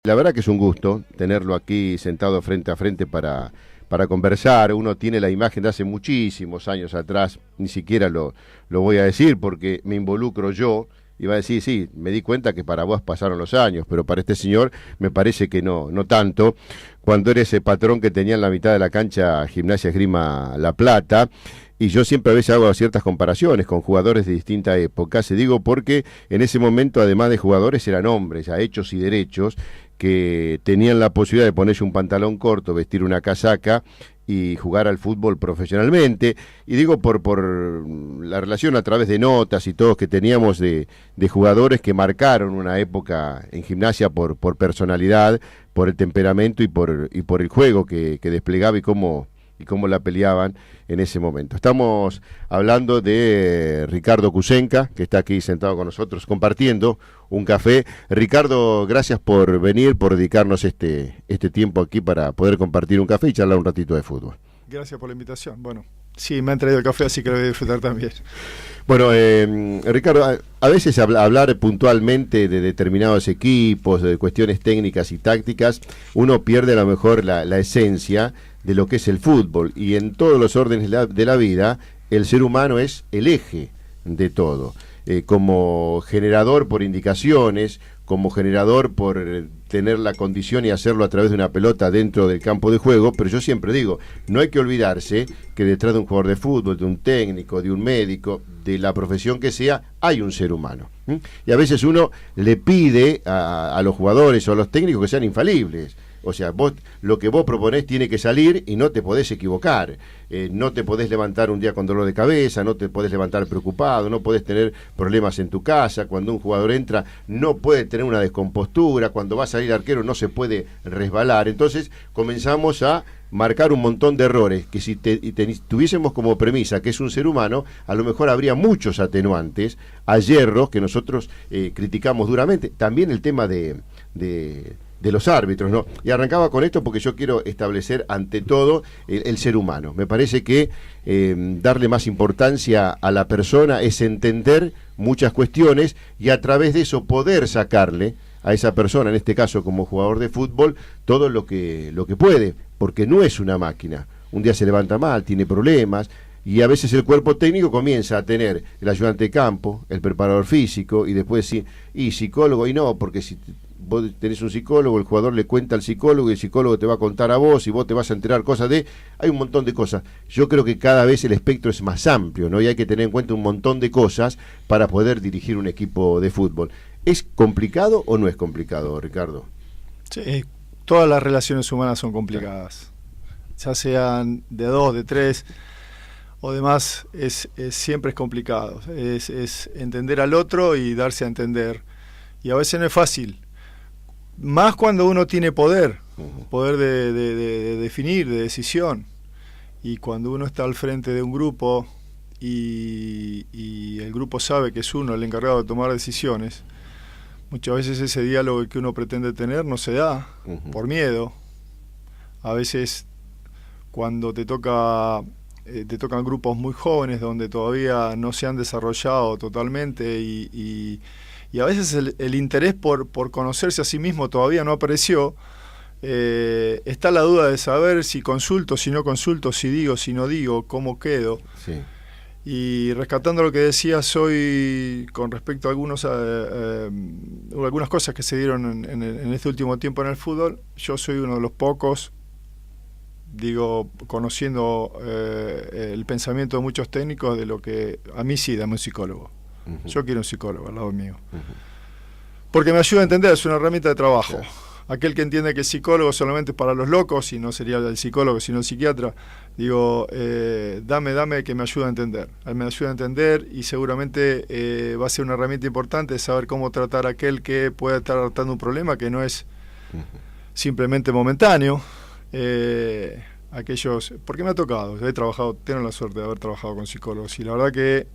La verdad que es un gusto tenerlo aquí sentado frente a frente para conversar. Uno tiene la imagen de hace muchísimos años atrás, ni siquiera lo voy a decir porque me involucro yo. Iba a decir, sí, me di cuenta que para vos pasaron los años, pero para este señor me parece que no tanto. Cuando era ese patrón que tenía en la mitad de la cancha Gimnasia Esgrima La Plata, y yo siempre a veces hago ciertas comparaciones con jugadores de distinta época, se digo porque en ese momento, además de jugadores, eran hombres, ya hechos y derechos, que tenían la posibilidad de ponerse un pantalón corto, vestir una casaca y jugar al fútbol profesionalmente. Y digo por la relación a través de notas y todos que teníamos de jugadores que marcaron una época en Gimnasia por personalidad, por el temperamento y por el juego que desplegaba y cómo la peleaban en ese momento. Estamos hablando de Ricardo Cusenca, que está aquí sentado con nosotros compartiendo un café. Ricardo, gracias por venir, por dedicarnos este tiempo aquí para poder compartir un café y charlar un ratito de fútbol. Gracias por la invitación. Bueno, sí, me han traído el café, así que lo voy a disfrutar también. Bueno, Ricardo, a veces hablar puntualmente de determinados equipos, de cuestiones técnicas y tácticas, uno pierde a lo mejor la esencia de lo que es el fútbol, y en todos los órdenes de la vida el ser humano es el eje de todo, como generador por indicaciones, como generador por tener la condición y hacerlo a través de una pelota dentro del campo de juego. Pero yo siempre digo, no hay que olvidarse que detrás de un jugador de fútbol, de un técnico, de un médico, de la profesión que sea, hay un ser humano. Y a veces uno le pide a los jugadores o a los técnicos que sean infalibles. O sea, lo que vos proponés tiene que salir y no te podés equivocar. No te podés levantar un día con dolor de cabeza, no te podés levantar preocupado, no podés tener problemas en tu casa. Cuando un jugador entra no puede tener una descompostura, cuando va a salir arquero no se puede resbalar. Entonces comenzamos a marcar un montón de errores que si tuviésemos como premisa que es un ser humano, a lo mejor habría muchos atenuantes a hierros que nosotros criticamos duramente. También el tema de los árbitros, ¿no? Y arrancaba con esto porque yo quiero establecer ante todo el ser humano. Me parece que darle más importancia a la persona es entender muchas cuestiones y a través de eso poder sacarle a esa persona, en este caso como jugador de fútbol, todo lo que puede, porque no es una máquina. Un día se levanta mal, tiene problemas, y a veces el cuerpo técnico comienza a tener el ayudante de campo, el preparador físico, y después sí, y psicólogo, y no, porque si vos tenés un psicólogo, el jugador le cuenta al psicólogo y el psicólogo te va a contar a vos y vos te vas a enterar cosas hay un montón de cosas. Yo creo que cada vez el espectro es más amplio, ¿no? Y hay que tener en cuenta un montón de cosas para poder dirigir un equipo de fútbol. ¿Es complicado o no es complicado, Ricardo? Sí, todas las relaciones humanas son complicadas. Ya sean de dos, de tres o demás, siempre es complicado. Es entender al otro y darse a entender. Y a veces no es fácil. Más cuando uno tiene poder de definir, de decisión. Y cuando uno está al frente de un grupo y el grupo sabe que es uno el encargado de tomar decisiones, muchas veces ese diálogo que uno pretende tener no se da, por miedo. A veces cuando te tocan grupos muy jóvenes donde todavía no se han desarrollado totalmente y a veces el interés por conocerse a sí mismo todavía no apareció, está la duda de saber si consulto, si no consulto, si digo, si no digo, cómo quedo. Sí. Y rescatando lo que decías hoy con respecto a algunas cosas que se dieron en este último tiempo en el fútbol, yo soy uno de los pocos, conociendo el pensamiento de muchos técnicos, de lo que a mí sí, dame un psicólogo. Yo quiero un psicólogo al lado mío. Porque me ayuda a entender, es una herramienta de trabajo. Sí. Aquel que entiende que el psicólogo solamente es para los locos, y no sería el psicólogo sino el psiquiatra, digo, dame que me ayude a entender. Él me ayuda a entender y seguramente va a ser una herramienta importante de saber cómo tratar a aquel que puede estar tratando un problema que no es simplemente momentáneo. Porque me ha tocado, tengo la suerte de haber trabajado con psicólogos y la verdad que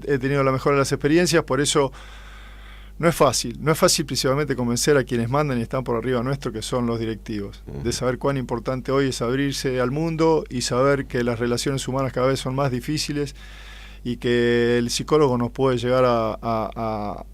he tenido la mejor de las experiencias. Por eso no es fácil principalmente convencer a quienes mandan y están por arriba nuestro, que son los directivos, de saber cuán importante hoy es abrirse al mundo y saber que las relaciones humanas cada vez son más difíciles y que el psicólogo nos puede llegar a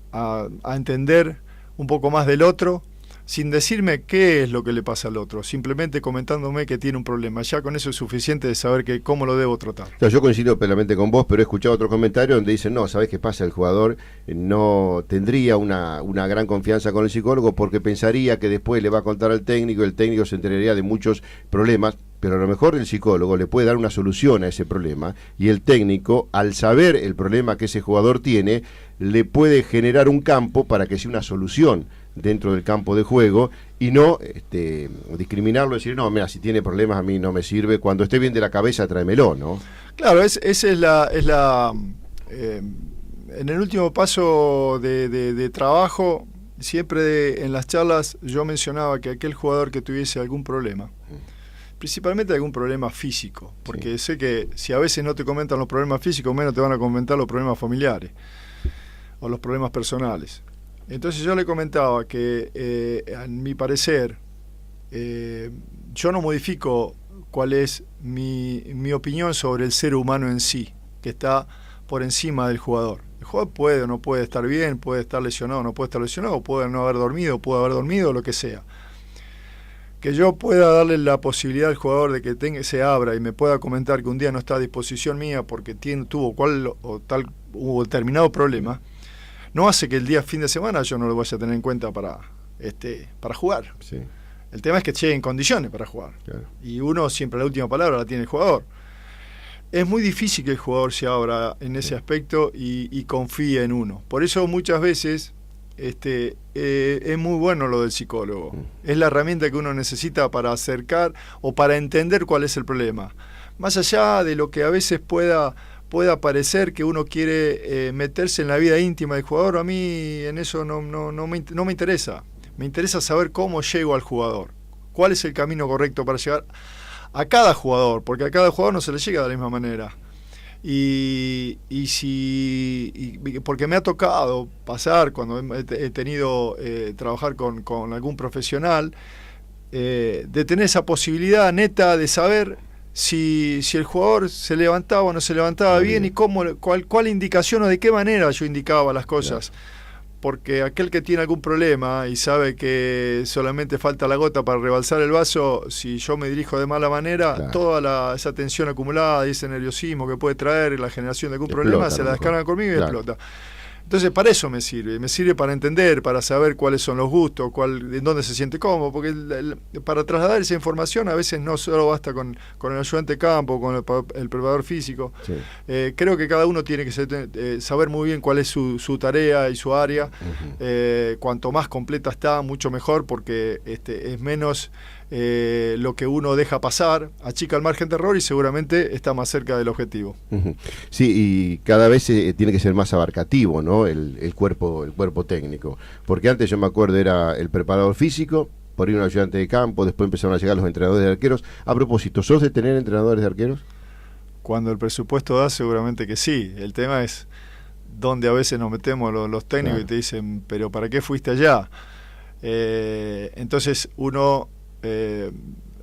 entender un poco más del otro sin decirme qué es lo que le pasa al otro, simplemente comentándome que tiene un problema. Ya con eso es suficiente de saber cómo lo debo tratar. Claro, yo coincido plenamente con vos, pero he escuchado otro comentario donde dicen, no, ¿sabés qué pasa? El jugador no tendría una gran confianza con el psicólogo porque pensaría que después le va a contar al técnico y el técnico se enteraría de muchos problemas, pero a lo mejor el psicólogo le puede dar una solución a ese problema y el técnico, al saber el problema que ese jugador tiene, le puede generar un campo para que sea una solución dentro del campo de juego y no discriminarlo, decir, no, mira, si tiene problemas a mí no me sirve, cuando esté bien de la cabeza tráemelo, ¿no? Claro, esa es la en el último paso de trabajo, siempre en las charlas yo mencionaba que aquel jugador que tuviese algún problema, principalmente algún problema físico, porque sé que si a veces no te comentan los problemas físicos, menos te van a comentar los problemas familiares o los problemas personales. Entonces yo le comentaba que, a mi parecer, yo no modifico cuál es mi opinión sobre el ser humano en sí, que está por encima del jugador. El jugador puede o no puede estar bien, puede estar lesionado o no puede estar lesionado, puede no haber dormido, puede haber dormido, lo que sea. Que yo pueda darle la posibilidad al jugador de que se abra y me pueda comentar que un día no está a disposición mía porque tuvo hubo determinado problema, no hace que el día fin de semana yo no lo vaya a tener en cuenta para jugar. Sí. El tema es que llegue en condiciones para jugar. Claro. Y uno siempre la última palabra la tiene el jugador. Es muy difícil que el jugador se abra en ese aspecto y confíe en uno. Por eso muchas veces es muy bueno lo del psicólogo. Es la herramienta que uno necesita para acercar o para entender cuál es el problema. Más allá de lo que a veces pueda parecer que uno quiere meterse en la vida íntima del jugador, a mí en eso no me interesa. Me interesa saber cómo llego al jugador, cuál es el camino correcto para llegar a cada jugador, porque a cada jugador no se le llega de la misma manera. Porque me ha tocado pasar, cuando he tenido trabajar con algún profesional, de tener esa posibilidad neta de saber si el jugador se levantaba o no se levantaba bien y cuál indicación o de qué manera yo indicaba las cosas. Claro. Porque aquel que tiene algún problema y sabe que solamente falta la gota para rebalsar el vaso, si yo me dirijo de mala manera, claro, toda esa tensión acumulada y ese nerviosismo que puede traer la generación de algún problema se la descarga conmigo y claro, explota. Entonces para eso me sirve para entender, para saber cuáles son los gustos, en dónde se siente cómodo, porque para trasladar esa información a veces no solo basta con el ayudante de campo, con el preparador físico. Sí. Creo que cada uno tiene que saber muy bien cuál es su tarea y su área. Uh-huh. Cuanto más completa está, mucho mejor, porque es menos lo que uno deja pasar, achica el margen de error y seguramente está más cerca del objetivo. Uh-huh. Sí, y cada vez tiene que ser más abarcativo, ¿no? El cuerpo técnico, porque antes yo me acuerdo era el preparador físico, por ir un ayudante de campo, después empezaron a llegar los entrenadores de arqueros. A propósito, ¿sos de tener entrenadores de arqueros? Cuando el presupuesto da, seguramente que sí. El tema es donde a veces nos metemos los técnicos, claro, y te dicen, pero ¿para qué fuiste allá? Entonces uno,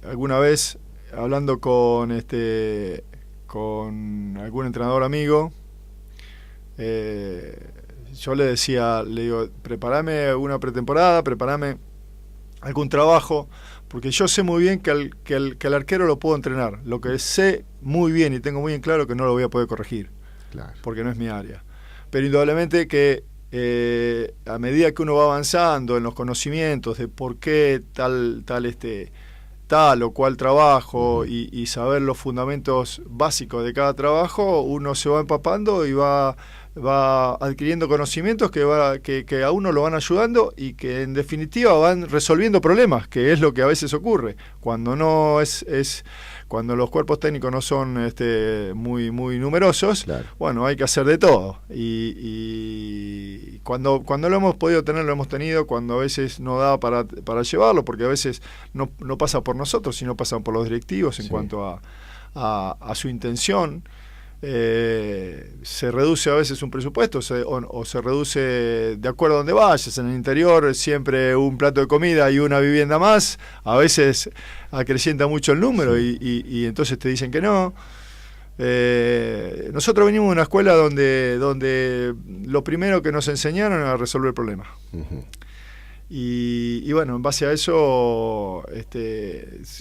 alguna vez hablando con algún entrenador amigo, yo le digo, prepárame una pretemporada, prepárame algún trabajo, porque yo sé muy bien que el arquero lo puedo entrenar. Lo que sé muy bien y tengo muy en claro que no lo voy a poder corregir, claro, porque no es mi área. Pero indudablemente que a medida que uno va avanzando en los conocimientos de por qué tal o cual trabajo, y saber los fundamentos básicos de cada trabajo, uno se va empapando y va adquiriendo conocimientos que a uno lo van ayudando y que en definitiva van resolviendo problemas, que es lo que a veces ocurre cuando cuando los cuerpos técnicos no son muy numerosos. Claro. Bueno, hay que hacer de todo y cuando lo hemos podido tener, lo hemos tenido. Cuando a veces no da para llevarlo, porque a veces no pasa por nosotros, sino pasan por los directivos en cuanto a su intención. Se reduce a veces un presupuesto o se reduce de acuerdo a donde vayas. En el interior siempre un plato de comida y una vivienda más, a veces acrecienta mucho el número, y entonces te dicen que no. Nosotros venimos de una escuela donde lo primero que nos enseñaron era resolver problemas. Uh-huh. Y bueno, en base a eso,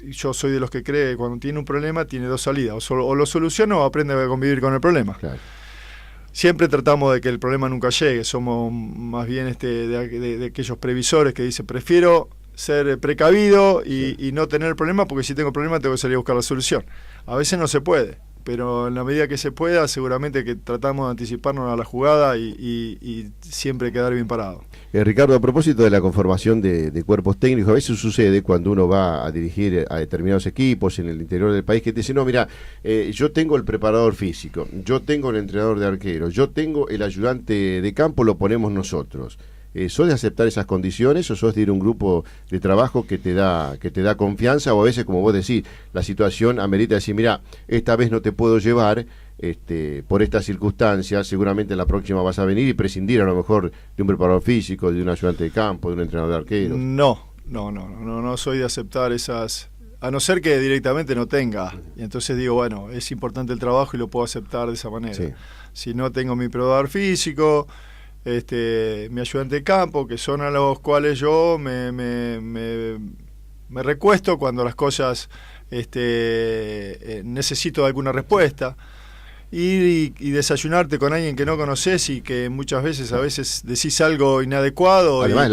yo soy de los que cree que cuando tiene un problema tiene dos salidas, o lo soluciona o aprende a convivir con el problema. Claro. Siempre tratamos de que el problema nunca llegue, somos más bien de aquellos previsores que dicen prefiero ser precavido y no tener el problema, porque si tengo el problema tengo que salir a buscar la solución. A veces no se puede, pero en la medida que se pueda, seguramente que tratamos de anticiparnos a la jugada y siempre quedar bien parado. Ricardo, a propósito de la conformación de cuerpos técnicos, a veces sucede cuando uno va a dirigir a determinados equipos en el interior del país que te dice, no, mira, yo tengo el preparador físico, yo tengo el entrenador de arqueros, yo tengo el ayudante de campo, lo ponemos nosotros. ¿Sos de aceptar esas condiciones o sos de ir a un grupo de trabajo que te da confianza, o a veces, como vos decís, la situación amerita decir, mira, esta vez no te puedo llevar por estas circunstancias, seguramente la próxima vas a venir, y prescindir a lo mejor de un preparador físico, de un ayudante de campo, de un entrenador de arqueros? No soy de aceptar esas, a no ser que directamente no tenga, y entonces digo, bueno, es importante el trabajo y lo puedo aceptar de esa manera. Sí. Si no tengo mi preparador físico, mi ayudante de campo, que son a los cuales yo me recuesto cuando las cosas necesito alguna respuesta, y desayunarte con alguien que no conoces y que muchas veces, a veces decís algo inadecuado. Además,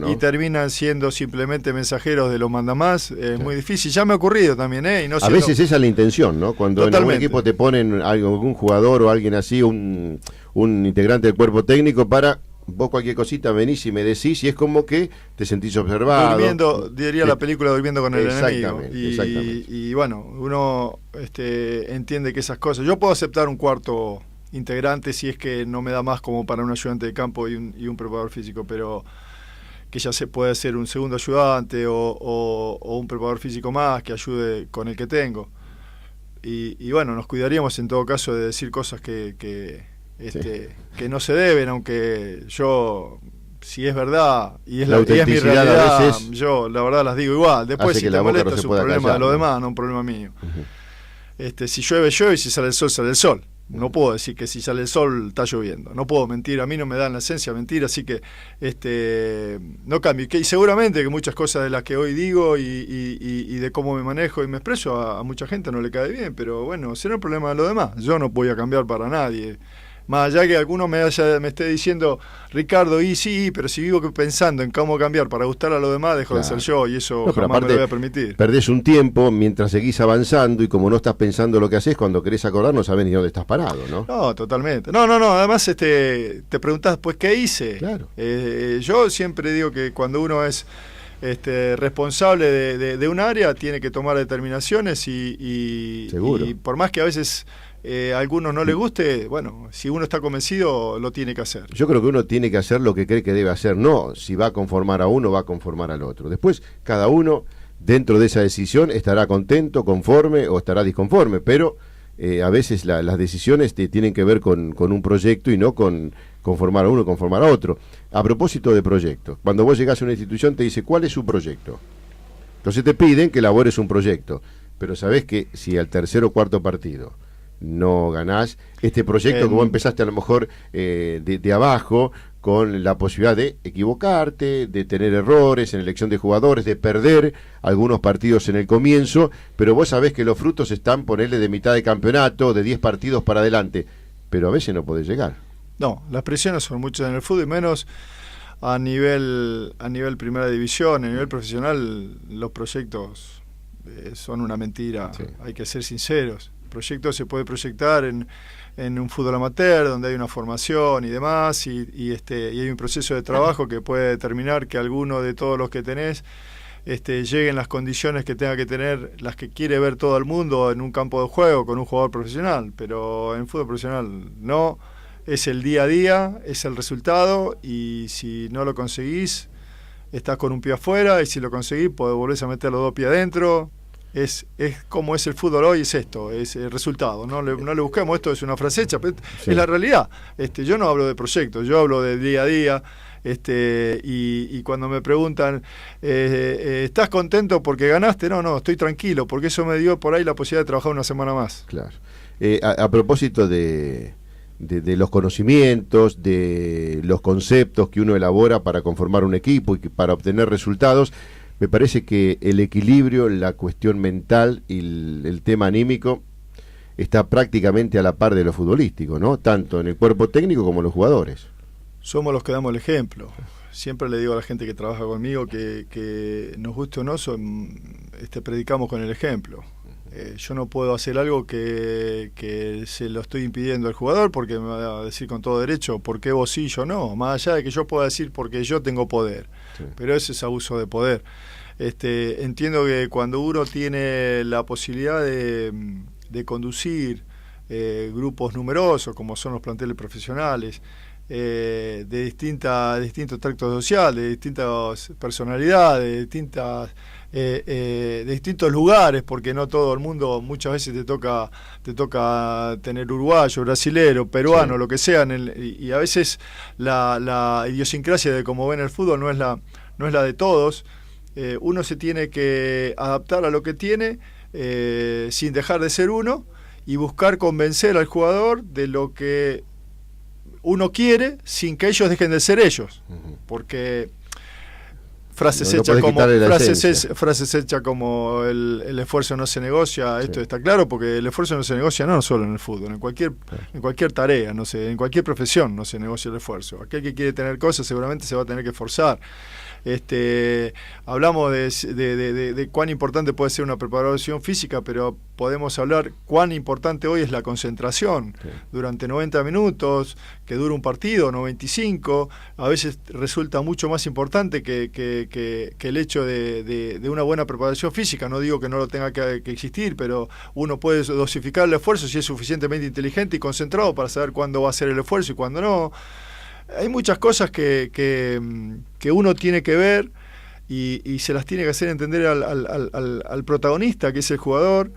y terminan siendo simplemente mensajeros de los mandamás. Es muy difícil, ya me ha ocurrido también, y no sé, a veces esa es la intención, ¿no? Cuando en algún equipo te ponen algún jugador o alguien así, un integrante del cuerpo técnico, para vos cualquier cosita venís y me decís, y es como que te sentís observado. Diría la película Durmiendo con el enemigo. Exactamente. Y bueno, uno entiende que esas cosas... Yo puedo aceptar un cuarto integrante si es que no me da más como para un ayudante de campo y un preparador físico, pero que ya se puede ser un segundo ayudante o un preparador físico más que ayude con el que tengo. Y bueno, nos cuidaríamos en todo caso de decir cosas que no se deben, aunque yo, si es verdad y es mi realidad, a veces, yo la verdad las digo igual. Después, si te molesta, no es un problema callar, de los demás, no un problema mío. Si llueve, llueve, y si sale el sol, sale el sol. No puedo decir que si sale el sol está lloviendo, no puedo mentir, a mí no me da en la esencia mentir, así que no cambio. Y seguramente que muchas cosas de las que hoy digo y de cómo me manejo y me expreso a mucha gente no le cae bien, pero bueno, será un problema de los demás. Yo no voy a cambiar para nadie. Más allá que alguno me esté diciendo, Ricardo, y sí, pero si vivo pensando en cómo cambiar para gustar a los demás, dejo de ser yo, y eso jamás me lo voy a permitir. Perdés un tiempo mientras seguís avanzando, y como no estás pensando lo que haces, cuando querés acordar no sabés ni dónde estás parado, ¿no? No, totalmente. No, además te preguntás, pues, ¿qué hice? Claro. Yo siempre digo que cuando uno es responsable de un área, tiene que tomar determinaciones y por más que a veces... a algunos no les guste, bueno, si uno está convencido, lo tiene que hacer. Yo creo que uno tiene que hacer lo que cree que debe hacer, no si va a conformar a uno, va a conformar al otro. Después, cada uno, dentro de esa decisión, estará contento, conforme o estará disconforme, pero a veces las decisiones tienen que ver con un proyecto y no con conformar a uno, conformar a otro. A propósito de proyectos, cuando vos llegás a una institución te dice, ¿cuál es su proyecto? Entonces te piden que elabores un proyecto, pero sabés que si al tercer o cuarto partido no ganás, este proyecto que vos empezaste a lo mejor de abajo, con la posibilidad de equivocarte, de tener errores en elección de jugadores, de perder algunos partidos en el comienzo, pero vos sabés que los frutos están, ponerle de mitad de campeonato, de 10 partidos para adelante, pero a veces no podés llegar. No, las presiones son muchas en el fútbol, y menos a nivel primera división, a nivel profesional, los proyectos son una mentira, sí. Hay que ser sinceros. Proyecto se puede proyectar en un fútbol amateur donde hay una formación y demás y hay un proceso de trabajo que puede determinar que alguno de todos los que tenés lleguen las condiciones que tenga que tener, las que quiere ver todo el mundo en un campo de juego con un jugador profesional, pero en fútbol profesional no, es el día a día, es el resultado, y si no lo conseguís estás con un pie afuera, y si lo conseguís podés volver a meter los dos pies adentro. Es como es el fútbol hoy, es esto, es el resultado, no le busquemos, esto es una frase hecha, pero sí. Es la realidad. Yo no hablo de proyectos, yo hablo de día a día, y cuando me preguntan, ¿estás contento porque ganaste? No, estoy tranquilo, porque eso me dio por ahí la posibilidad de trabajar una semana más. Claro. A propósito de de los conocimientos, de los conceptos que uno elabora para conformar un equipo y para obtener resultados. Me parece que el equilibrio, la cuestión mental y el tema anímico está prácticamente a la par de lo futbolístico, ¿no? Tanto en el cuerpo técnico como en los jugadores. Somos los que damos el ejemplo. Siempre le digo a la gente que trabaja conmigo que nos guste o no, predicamos con el ejemplo. Yo no puedo hacer algo que se lo estoy impidiendo al jugador, porque me va a decir con todo derecho, ¿por qué vos sí, yo no? Más allá de que yo pueda decir porque yo tengo poder, sí. Pero ese es abuso de poder. Entiendo que cuando uno tiene la posibilidad de conducir grupos numerosos, como son los planteles profesionales, de distintos tractos sociales, de distintas personalidades, de distintos lugares, porque no todo el mundo, muchas veces te toca tener uruguayo, brasilero, peruano, sí. Lo que sea, y a veces la idiosincrasia de cómo ven el fútbol no es la de todos. Uno se tiene que adaptar a lo que tiene, sin dejar de ser uno, y buscar convencer al jugador de lo que uno quiere sin que ellos dejen de ser ellos, porque frases hechas como el esfuerzo no se negocia, esto sí. Está claro, porque el esfuerzo no se negocia no solo en el fútbol, en cualquier tarea, no sé, en cualquier profesión no se negocia el esfuerzo. Aquel que quiere tener cosas seguramente se va a tener que esforzar. Hablamos de cuán importante puede ser una preparación física, pero podemos hablar cuán importante hoy es la concentración, sí. Durante 90 minutos, que dura un partido, 95, a veces resulta mucho más importante que el hecho de una buena preparación física. No digo que no lo tenga que existir, pero uno puede dosificar el esfuerzo si es suficientemente inteligente y concentrado para saber cuándo va a hacer el esfuerzo y cuándo no. Hay muchas cosas que uno tiene que ver y se las tiene que hacer entender al protagonista, que es el jugador,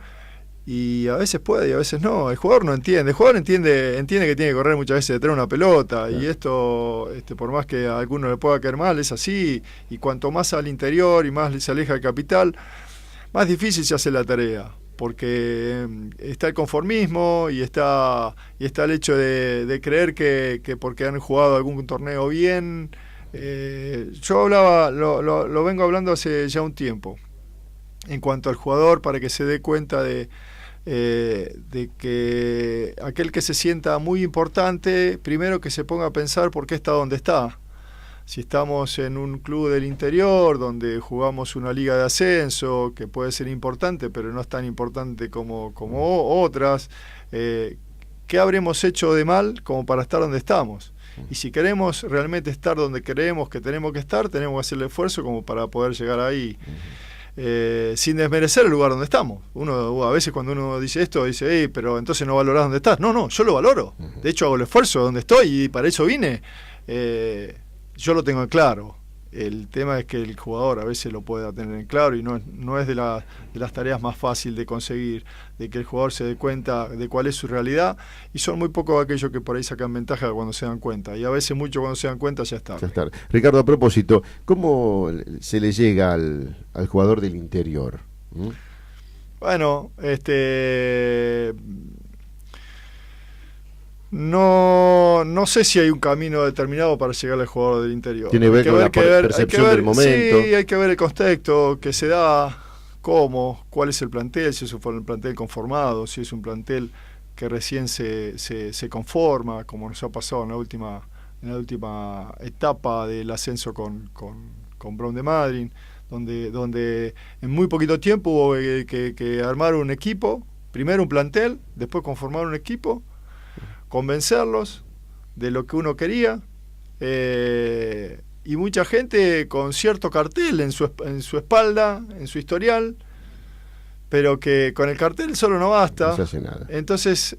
y a veces puede y a veces no. El jugador no entiende. El jugador entiende que tiene que correr muchas veces detrás de una pelota, sí. Y esto, por más que a alguno le pueda caer mal, es así, y cuanto más al interior y más se aleja del capital, más difícil se hace la tarea, porque está el conformismo y está el hecho de creer que porque han jugado algún torneo bien. Yo hablaba, lo vengo hablando hace ya un tiempo, en cuanto al jugador, para que se dé cuenta de que aquel que se sienta muy importante, primero que se ponga a pensar por qué está donde está. Si estamos en un club del interior donde jugamos una liga de ascenso, que puede ser importante, pero no es tan importante como otras, ¿qué habremos hecho de mal como para estar donde estamos? Y si queremos realmente estar donde creemos que tenemos que estar, tenemos que hacer el esfuerzo como para poder llegar ahí. Sin desmerecer el lugar donde estamos. Uno a veces cuando uno dice esto, dice, pero entonces no valorás donde estás. No, yo lo valoro. De hecho hago el esfuerzo donde estoy y para eso vine. Yo lo tengo en claro. El tema es que el jugador a veces lo pueda tener en claro y no es de las tareas más fáciles de conseguir, de que el jugador se dé cuenta de cuál es su realidad, y son muy pocos aquellos que por ahí sacan ventaja cuando se dan cuenta, y a veces mucho cuando se dan cuenta ya está. Ricardo, a propósito, ¿cómo se le llega al jugador del interior? Bueno, no sé si hay un camino determinado para llegar al jugador del interior. Tiene que ver con la percepción del momento. Sí, hay que ver el contexto que se da, cuál es el plantel, si es un plantel conformado, si es un plantel que recién se conforma, como nos ha pasado en la última etapa del ascenso con Brown de Madryn, donde en muy poquito tiempo hubo que armar un equipo, primero un plantel, después conformar un equipo, convencerlos de lo que uno quería, y mucha gente con cierto cartel en su espalda, en su historial, pero que con el cartel solo no basta. No se hace nada. Entonces,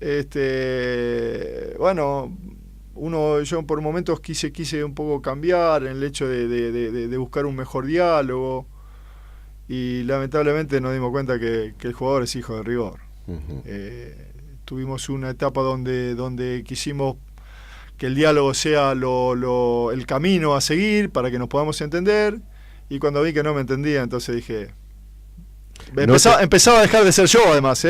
yo por momentos quise un poco cambiar en el hecho de buscar un mejor diálogo, y lamentablemente nos dimos cuenta que el jugador es hijo de rigor. Uh-huh. Tuvimos una etapa donde quisimos que el diálogo sea el camino a seguir para que nos podamos entender, y cuando vi que no me entendía, entonces dije, empezaba a dejar de ser yo además, sí.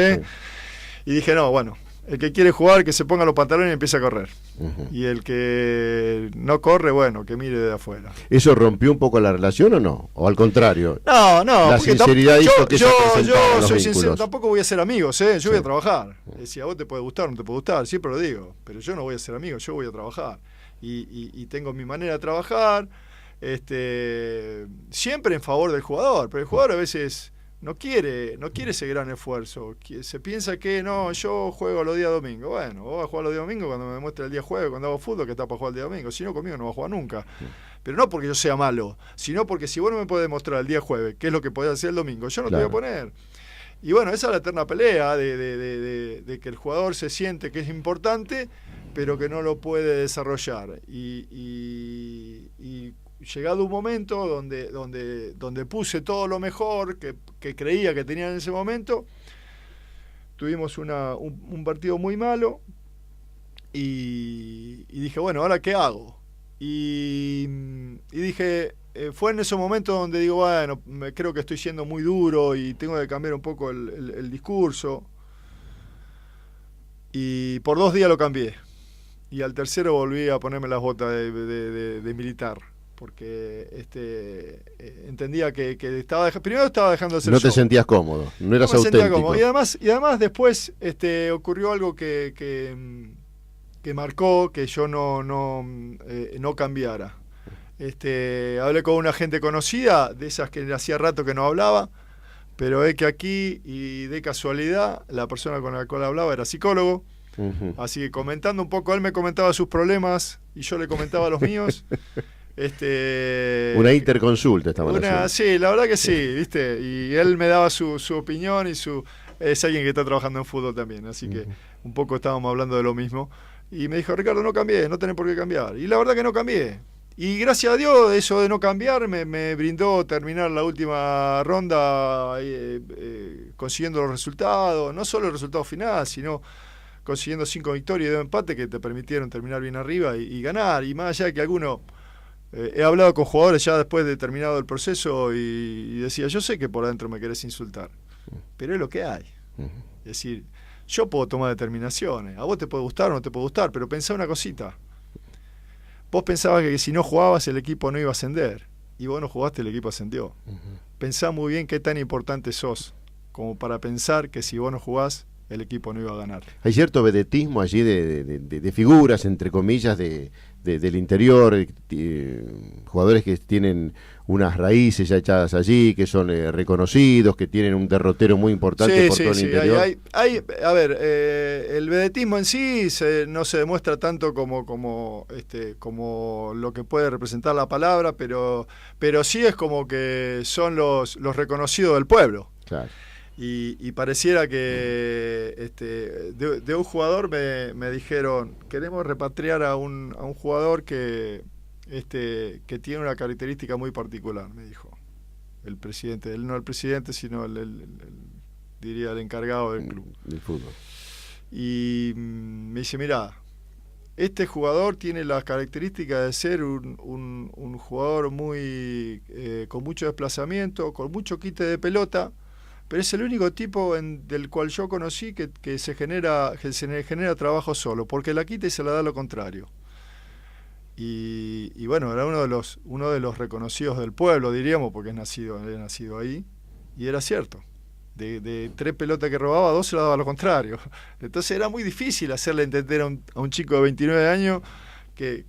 Y dije, no, bueno, El que quiere jugar, que se ponga los pantalones y empiece a correr. Uh-huh. Y el que no corre, bueno, que mire de afuera. ¿Eso rompió un poco la relación o no? ¿O al contrario? No, La sinceridad hizo que yo los soy vínculos. sincero, tampoco voy a ser amigos, yo Sí. voy a trabajar. Si a vos te puede gustar o no te puede gustar, siempre lo digo, pero yo no voy a ser amigo, yo voy a trabajar. Y tengo mi manera de trabajar, siempre en favor del jugador, pero el jugador a veces no quiere ese gran esfuerzo, se piensa que no, yo juego los días domingos. Bueno, vos vas a jugar los días domingos cuando me demuestre el día jueves, cuando hago fútbol, que está para jugar el día domingo, si no, conmigo no vas a jugar nunca. Pero no porque yo sea malo, sino porque si vos no me podés demostrar el día jueves qué es lo que podés hacer el domingo, yo no Claro. te voy a poner. Y bueno, esa es la eterna pelea de que el jugador se siente que es importante, pero que no lo puede desarrollar. Y llegado un momento donde puse todo lo mejor que creía que tenía en ese momento, tuvimos un partido muy malo y dije, bueno, ¿ahora qué hago? Y dije, fue en ese momento donde digo, bueno, creo que estoy siendo muy duro y tengo que cambiar un poco el discurso. Y por 2 días lo cambié. Y al tercero volví a ponerme las botas de militar. Porque entendía que primero estaba dejando de ser No te yo. sentías cómodo, no eras No me sentía auténtico. cómodo. Y además después ocurrió algo que marcó que yo no cambiara. Hablé con una gente conocida, de esas que hacía rato que no hablaba, pero es que aquí, y de casualidad, la persona con la cual hablaba era psicólogo. Uh-huh. Así que comentando un poco, él me comentaba sus problemas y yo le comentaba los míos. Una interconsulta estaban haciendo. Sí, la verdad que sí, ¿viste? Y él me daba su opinión y es alguien que está trabajando en fútbol también, así que un poco estábamos hablando de lo mismo. Y me dijo, Ricardo, no cambié, no tenés por qué cambiar. Y la verdad que no cambié. Y gracias a Dios, eso de no cambiar me brindó terminar la última ronda consiguiendo los resultados, no solo el resultado final, sino consiguiendo 5 victorias y 2 empates que te permitieron terminar bien arriba y ganar. Y más allá de que alguno... he hablado con jugadores ya después de terminado el proceso y decía, yo sé que por adentro me querés insultar, pero es lo que hay. Es decir, yo puedo tomar determinaciones, a vos te puede gustar o no te puede gustar, pero pensá una cosita. Vos pensabas que si no jugabas el equipo no iba a ascender, y vos no jugaste, el equipo ascendió. Pensá muy bien qué tan importante sos, como para pensar que si vos no jugás, el equipo no iba a ganar. Hay cierto vedetismo allí de figuras, entre comillas, del interior, jugadores que tienen unas raíces ya echadas allí, que son reconocidos, que tienen un derrotero muy importante por todo el interior. A ver, el vedetismo en sí no se demuestra tanto como lo que puede representar la palabra, pero sí es como que son los reconocidos del pueblo. Claro. Y pareciera que de un jugador me dijeron, queremos repatriar a un jugador que tiene una característica muy particular, me dijo el presidente, no el presidente, sino diría el encargado del club. Del fútbol. Y me dice, mirá, este jugador tiene las características de ser un jugador muy con mucho desplazamiento, con mucho quite de pelota, pero es el único tipo del cual yo conocí que se genera trabajo solo, porque la quita y se la da lo contrario. Y bueno, era uno de los reconocidos del pueblo, diríamos, porque había nacido ahí, y era cierto. De 3 pelotas que robaba, 2 se la daba lo contrario. Entonces era muy difícil hacerle entender a un chico de 29 años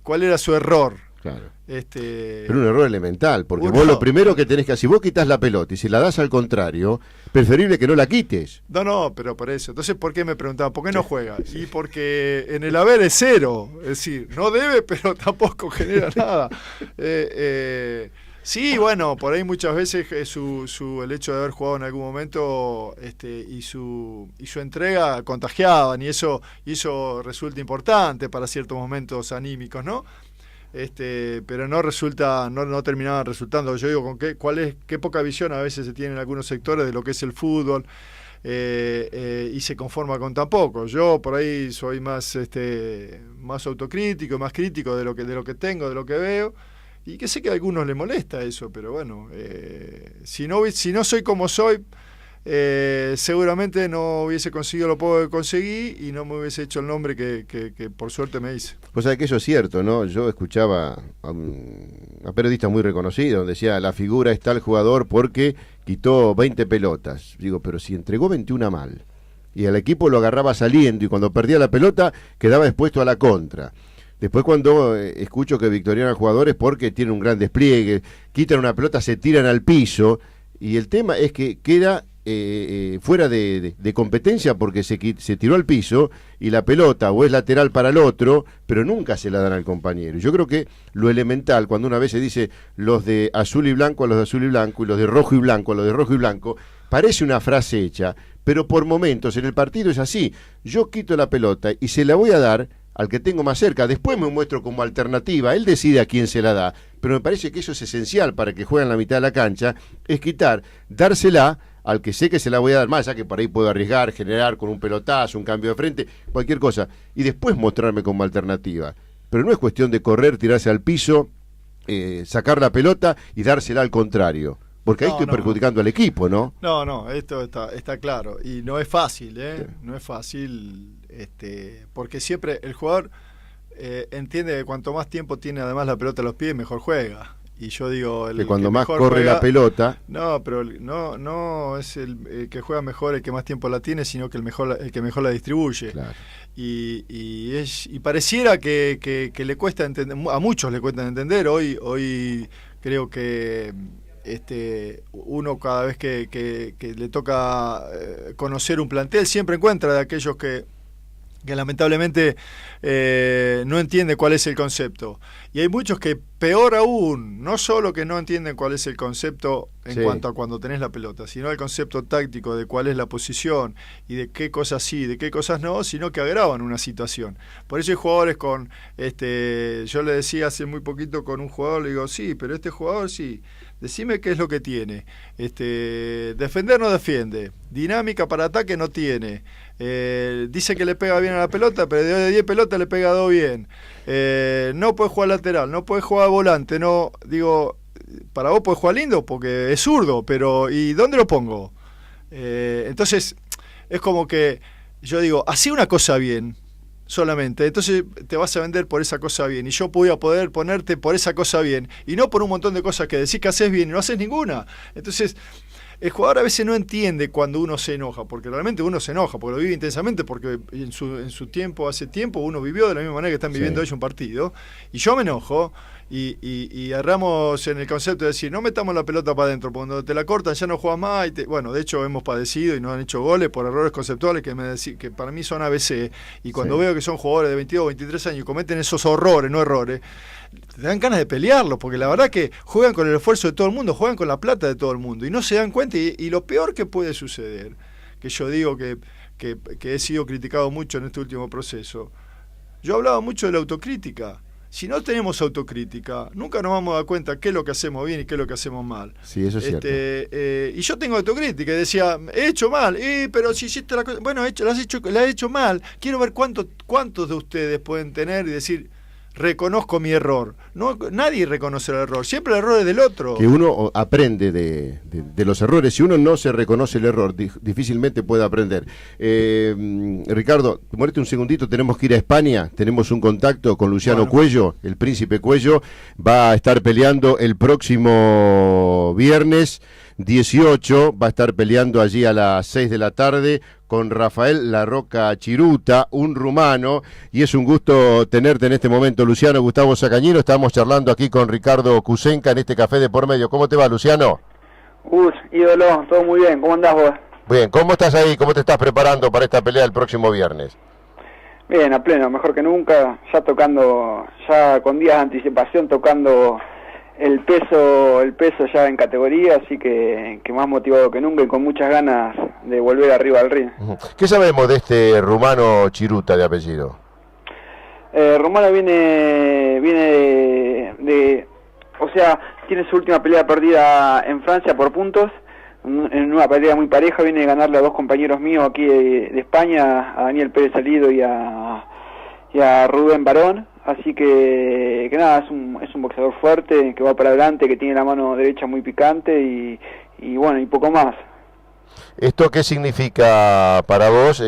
cuál era su error. Claro. Pero un error elemental, porque vos lo primero que tenés que hacer, si vos quitas la pelota y si la das al contrario, preferible que no la quites. No, pero por eso. Entonces, ¿por qué me preguntaban? ¿Por qué no juega? Y porque en el haber es 0. Es decir, no debe, pero tampoco genera nada. Sí, bueno, por ahí muchas veces el hecho de haber jugado en algún momento y su entrega contagiaban, y eso resulta importante para ciertos momentos anímicos, ¿no? Pero no terminaban resultando. Yo digo, qué poca visión a veces se tiene en algunos sectores de lo que es el fútbol, y se conforma con tan poco. Yo por ahí soy más autocrítico, más crítico de lo que tengo, de lo que veo, y que sé que a algunos les molesta eso, pero bueno, si no soy como soy, seguramente no hubiese conseguido lo poco que conseguí y no me hubiese hecho el nombre que por suerte me hice. Pues sabés que eso es cierto, ¿no? Yo escuchaba a periodistas muy reconocidos, donde decía, la figura está el jugador porque quitó 20 pelotas. Digo, pero si entregó 21 mal, y al equipo lo agarraba saliendo, y cuando perdía la pelota, quedaba expuesto a la contra. Después cuando escucho que victorian a jugadores porque tienen un gran despliegue, quitan una pelota, se tiran al piso, y el tema es que queda fuera de competencia porque se tiró al piso y la pelota o es lateral para el otro, pero nunca se la dan al compañero. Yo creo que lo elemental, cuando una vez se dice los de azul y blanco a los de azul y blanco y los de rojo y blanco a los de rojo y blanco, parece una frase hecha, pero por momentos en el partido es así. Yo quito la pelota y se la voy a dar al que tengo más cerca, después me muestro como alternativa, él decide a quién se la da, pero me parece que eso es esencial para que juegue en la mitad de la cancha, es quitar, dársela al que sé que se la voy a dar más, ya que por ahí puedo arriesgar, generar con un pelotazo, un cambio de frente, cualquier cosa, y después mostrarme como alternativa. Pero no es cuestión de correr, tirarse al piso, sacar la pelota y dársela al contrario. Porque ahí estoy perjudicando al equipo, ¿no? No, esto está claro. Y no es fácil, ¿eh? Sí. No es fácil, porque siempre el jugador entiende que cuanto más tiempo tiene además la pelota a los pies, mejor juega. Y yo digo, que cuando más corre juega, la pelota. No, pero no es el que juega mejor el que más tiempo la tiene, sino que el que mejor la distribuye. Claro. Y pareciera que le cuesta entender, a muchos le cuesta entender. Hoy creo que uno cada vez que le toca conocer un plantel siempre encuentra de aquellos que lamentablemente no entiende cuál es el concepto. Y hay muchos que, peor aún, no solo que no entienden cuál es el concepto en cuanto a cuando tenés la pelota, sino el concepto táctico de cuál es la posición y de qué cosas sí, de qué cosas no, sino que agravan una situación. Por eso hay jugadores con, yo le decía hace muy poquito con un jugador, le digo, sí, pero este jugador sí, decime qué es lo que tiene. Defender no defiende, dinámica para ataque no tiene. Dice que le pega bien a la pelota, pero de 10 pelotas le pega 2 bien. No puede jugar lateral, no puede jugar volante, no, digo, para vos puede jugar lindo porque es zurdo, pero ¿y dónde lo pongo? Entonces, es como que yo digo, hacé una cosa bien solamente, entonces te vas a vender por esa cosa bien, y yo voy a poder ponerte por esa cosa bien, y no por un montón de cosas que decís que haces bien y no haces ninguna. Entonces, el jugador a veces no entiende cuando uno se enoja, porque realmente uno se enoja, porque lo vive intensamente, porque en su tiempo, hace tiempo, uno vivió de la misma manera que están viviendo ellos un partido, y yo me enojo, y agarramos en el concepto de decir, no metamos la pelota para adentro, porque cuando te la cortan ya no juegas más, bueno, de hecho hemos padecido y nos han hecho goles por errores conceptuales que para mí son ABC, y cuando veo que son jugadores de 22 o 23 años y cometen esos horrores, no errores, te dan ganas de pelearlos, porque la verdad que juegan con el esfuerzo de todo el mundo, juegan con la plata de todo el mundo, y no se dan cuenta, y lo peor que puede suceder, que yo digo que he sido criticado mucho en este último proceso, yo hablaba mucho de la autocrítica. Si no tenemos autocrítica, nunca nos vamos a dar cuenta qué es lo que hacemos bien y qué es lo que hacemos mal. Sí, eso es cierto. Y yo tengo autocrítica y decía, he hecho mal, pero si hiciste la cosa, bueno, la he hecho mal. Quiero ver cuántos de ustedes pueden tener y decir, reconozco mi error. No, nadie reconoce el error, siempre el error es del otro. Que uno aprende de los errores. Si uno no se reconoce el error, difícilmente puede aprender. Ricardo, muérete un segundito, tenemos que ir a España, tenemos un contacto con Luciano Cuello, el príncipe Cuello, va a estar peleando el próximo viernes 18, va a estar peleando allí a las 6 de la tarde con Rafael La Roca Chiruta, un rumano, y es un gusto tenerte en este momento, Luciano. Gustavo Sacañino, estamos charlando aquí con Ricardo Cusenca en este café de por medio. ¿Cómo te va, Luciano? Ídolo, todo muy bien, ¿cómo andás vos? Bien, ¿cómo estás ahí? ¿Cómo te estás preparando para esta pelea el próximo viernes? Bien, a pleno, mejor que nunca, ya con días de anticipación tocando el peso ya en categoría, así que más motivado que nunca y con muchas ganas de volver arriba al ring. ¿Qué sabemos de este rumano Chiruta de apellido? Rumano viene o sea, tiene su última pelea perdida en Francia por puntos, en una pelea muy pareja, viene a ganarle a dos compañeros míos aquí de España, a Daniel Pérez Salido y a Rubén Barón. Así que nada, es un boxeador fuerte, que va para adelante, que tiene la mano derecha muy picante y bueno, y poco más. ¿Esto qué significa para vos?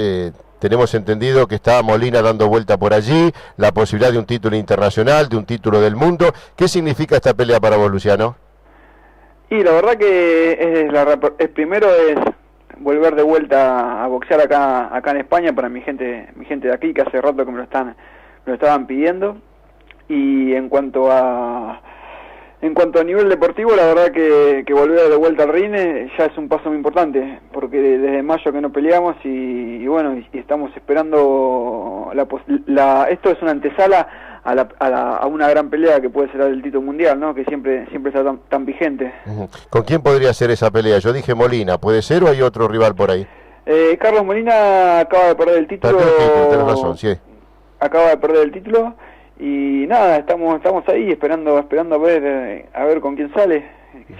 Tenemos entendido que está Molina dando vuelta por allí, la posibilidad de un título internacional, de un título del mundo. ¿Qué significa esta pelea para vos, Luciano? Y la verdad que primero es volver de vuelta a boxear acá en España para mi gente de aquí, que hace rato que me lo estaban pidiendo. Y en cuanto a nivel deportivo, la verdad que volver de vuelta al ring ya es un paso muy importante, porque desde mayo que no peleamos y bueno, y estamos esperando esto es una antesala a una gran pelea que puede ser la del título mundial, ¿no? Que siempre está tan vigente. ¿Con quién podría ser esa pelea? Yo dije Molina, ¿puede ser o hay otro rival por ahí? Carlos Molina acaba de perder el título. Tenés razón, sí. Acaba de perder el título. Y nada, estamos ahí esperando a ver con quién sale,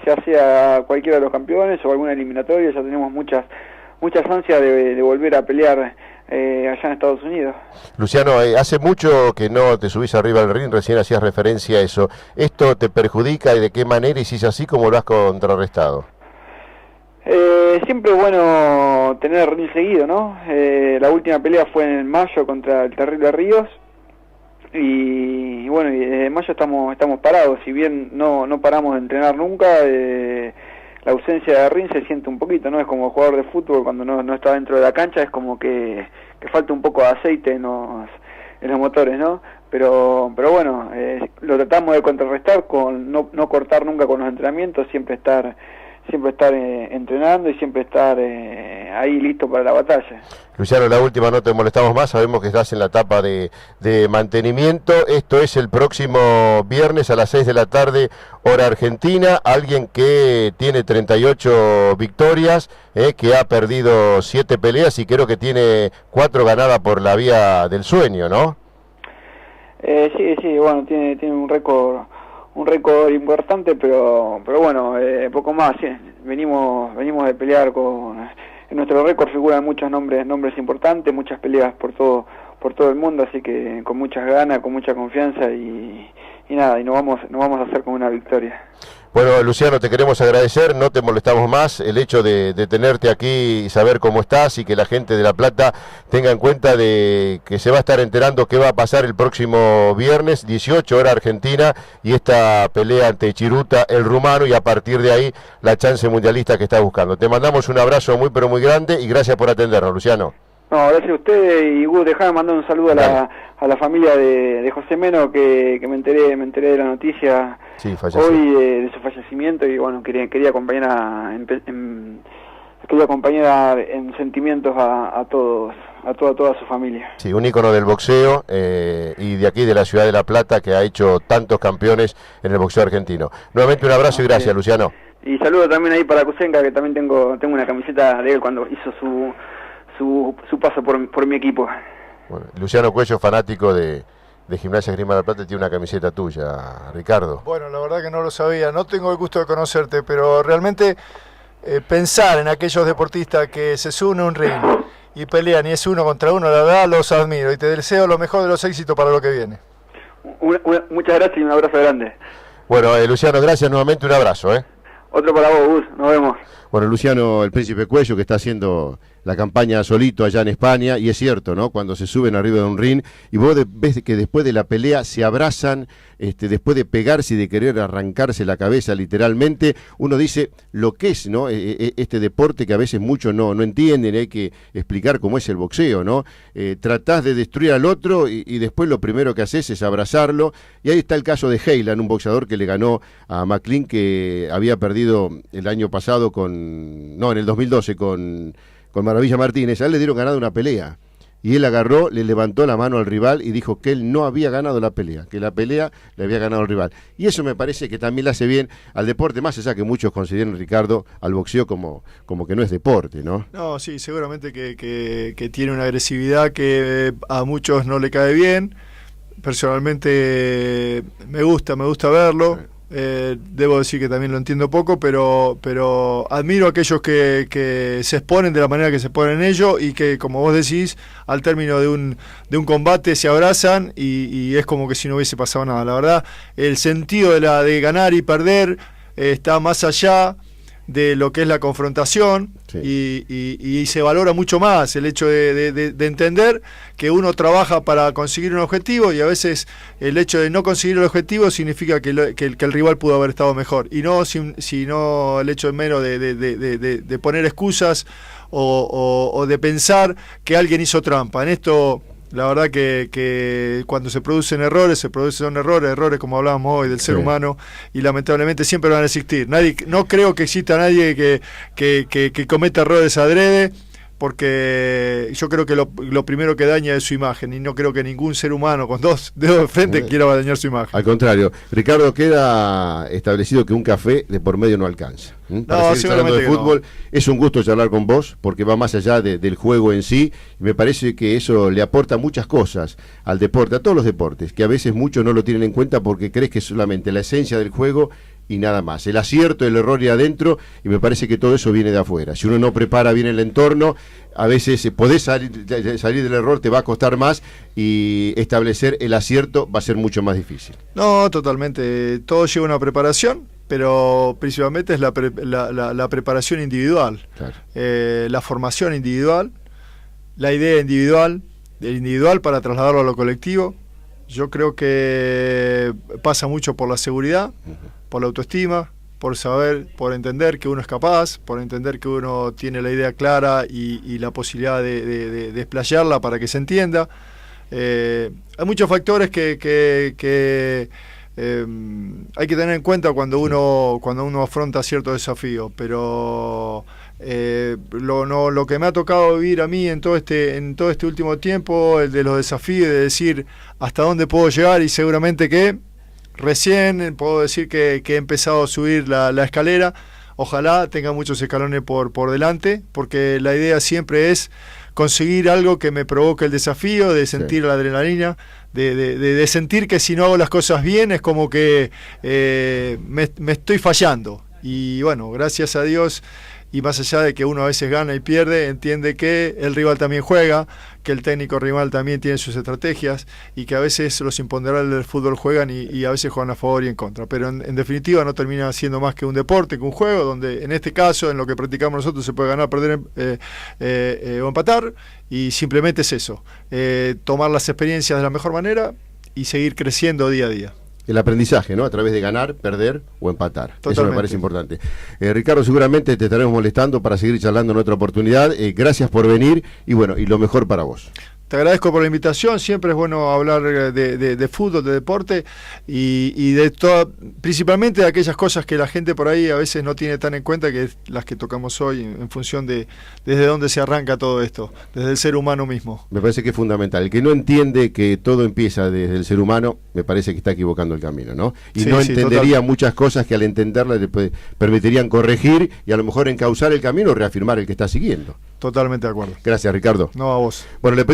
ya sea cualquiera de los campeones o alguna eliminatoria. Ya tenemos muchas ansias de volver a pelear allá en Estados Unidos. Luciano, hace mucho que no te subís arriba del ring, recién hacías referencia a eso. ¿Esto te perjudica y de qué manera, y si es así, cómo lo has contrarrestado? Siempre es bueno tener ring seguido, ¿no? La última pelea fue en mayo contra el Terrible Ríos. Y bueno, y desde mayo estamos parados. Si bien no paramos de entrenar nunca, la ausencia de ring se siente un poquito, ¿no? Es como jugador de fútbol cuando no está dentro de la cancha, es como que falta un poco de aceite en los motores, ¿no? Pero bueno, lo tratamos de contrarrestar con no cortar nunca con los entrenamientos, siempre estar entrenando y siempre estar ahí listo para la batalla. Luciano, la última, no te molestamos más, sabemos que estás en la etapa de mantenimiento. Esto es el próximo viernes a las 6 de la tarde, hora argentina. Alguien que tiene 38 victorias, que ha perdido 7 peleas y creo que tiene 4 ganadas por la vía del sueño, ¿no? Sí, bueno, tiene un récord importante, pero bueno, poco más. ¿Sí? Venimos de pelear en nuestro récord figuran muchos nombres importantes, muchas peleas por todo el mundo, así que con muchas ganas, con mucha confianza y nada, y nos vamos a hacer con una victoria. Bueno, Luciano, te queremos agradecer, no te molestamos más, el hecho de tenerte aquí y saber cómo estás, y que la gente de La Plata tenga en cuenta de que se va a estar enterando qué va a pasar el próximo viernes, 18 hora argentina, y esta pelea ante Chiruta, el rumano, y a partir de ahí la chance mundialista que está buscando. Te mandamos un abrazo muy pero muy grande y gracias por atendernos, Luciano. No, gracias a usted, y Gus, dejame mandar un saludo a la familia de José Meno, que me enteré de la noticia hoy de su fallecimiento, y bueno, quería acompañar en sentimientos a toda su familia. Sí, un ícono del boxeo y de aquí de la ciudad de La Plata, que ha hecho tantos campeones en el boxeo argentino. Nuevamente un abrazo y gracias, Luciano. Y saludo también ahí para Kusenka, que también tengo una camiseta de él cuando hizo su paso por mi equipo. Bueno, Luciano Cuello, fanático de Gimnasia Esgrima de La Plata, tiene una camiseta tuya, Ricardo. Bueno, la verdad que no lo sabía, no tengo el gusto de conocerte, pero realmente pensar en aquellos deportistas que se suben a un ring y pelean y es uno contra uno, la verdad los admiro y te deseo lo mejor de los éxitos para lo que viene. Muchas gracias y un abrazo grande. Bueno, Luciano, gracias nuevamente, un abrazo. Otro para vos, Gus, nos vemos. Bueno, Luciano, el Príncipe Cuello, que está haciendo la campaña solito allá en España, y es cierto, ¿no? Cuando se suben arriba de un ring y vos ves que después de la pelea se abrazan, después de pegarse y de querer arrancarse la cabeza literalmente, uno dice lo que es, ¿no? Este deporte que a veces muchos no entienden, hay que explicar cómo es el boxeo, ¿no? Tratás de destruir al otro y después lo primero que haces es abrazarlo, y ahí está el caso de Heylan, un boxeador que le ganó a McLean, que había perdido el año pasado en el 2012 con Maravilla Martínez. A él le dieron ganado una pelea y él agarró, le levantó la mano al rival y dijo que él no había ganado la pelea, que la pelea le había ganado al rival, y eso me parece que también le hace bien al deporte, más allá que muchos consideran, Ricardo, al boxeo como que no es deporte, ¿no? No, sí, seguramente que tiene una agresividad que a muchos no le cae bien. Personalmente me gusta verlo. Debo decir que también lo entiendo poco, pero admiro a aquellos que se exponen de la manera que se exponen ellos, y que, como vos decís, al término de un combate se abrazan y es como que si no hubiese pasado nada. La verdad, el sentido de ganar y perder está más allá de lo que es la confrontación, sí. y se valora mucho más el hecho de entender que uno trabaja para conseguir un objetivo, y a veces el hecho de no conseguir el objetivo significa que el rival pudo haber estado mejor, y no sino el hecho de mero de poner excusas o de pensar que alguien hizo trampa. En esto, la verdad que cuando se producen errores errores como hablábamos hoy del ser humano, y lamentablemente siempre van a existir. No creo que exista nadie que cometa errores adrede, porque yo creo que lo primero que daña es su imagen, y no creo que ningún ser humano con dos dedos de frente quiera dañar su imagen. Al contrario, Ricardo, queda establecido que un café de por medio no alcanza. Para seguir hablando de fútbol, no. Es un gusto charlar con vos, porque va más allá del juego en sí, y me parece que eso le aporta muchas cosas al deporte, a todos los deportes, que a veces muchos no lo tienen en cuenta porque crees que es solamente la esencia del juego y nada más. El acierto, el error y adentro, y me parece que todo eso viene de afuera. Si uno no prepara bien el entorno, a veces podés salir del error, te va a costar más, y establecer el acierto va a ser mucho más difícil. No, totalmente. Todo lleva una preparación, pero principalmente es la preparación individual, claro. La formación individual, la idea individual, el individual para trasladarlo a lo colectivo. Yo creo que pasa mucho por la seguridad, por la autoestima, por saber, por entender que uno es capaz, por entender que uno tiene la idea clara y la posibilidad de explayarla para que se entienda. Hay muchos factores que hay que tener en cuenta cuando uno afronta ciertos desafíos, pero lo que me ha tocado vivir a mí en todo este último tiempo, el de los desafíos, de decir hasta dónde puedo llegar, y seguramente que recién puedo decir que he empezado a subir la escalera. Ojalá tenga muchos escalones por delante, porque la idea siempre es conseguir algo que me provoque el desafío, de sentir la adrenalina, de sentir que si no hago las cosas bien es como que me estoy fallando. Y bueno, gracias a Dios, y más allá de que uno a veces gana y pierde, entiende que el rival también juega, que el técnico rival también tiene sus estrategias, y que a veces los imponderables del fútbol juegan y a veces juegan a favor y en contra, pero en definitiva no termina siendo más que un deporte, que un juego, donde en este caso, en lo que practicamos nosotros, se puede ganar, perder o empatar, y simplemente es eso, tomar las experiencias de la mejor manera y seguir creciendo día a día. El aprendizaje, ¿no? A través de ganar, perder o empatar. Totalmente. Eso me parece importante. Ricardo, seguramente te estaremos molestando para seguir charlando en otra oportunidad. Gracias por venir, y bueno, y lo mejor para vos. Te agradezco por la invitación. Siempre es bueno hablar de fútbol, de deporte, y de principalmente de aquellas cosas que la gente por ahí a veces no tiene tan en cuenta, que es las que tocamos hoy, en función de desde dónde se arranca todo esto, desde el ser humano mismo. Me parece que es fundamental. El que no entiende que todo empieza desde el ser humano, me parece que está equivocando el camino, ¿no? Y sí, no entendería muchas cosas que al entenderlas le permitirían corregir y a lo mejor encauzar el camino o reafirmar el que está siguiendo. Totalmente de acuerdo. Gracias, Ricardo. No, a vos. Bueno, le pedí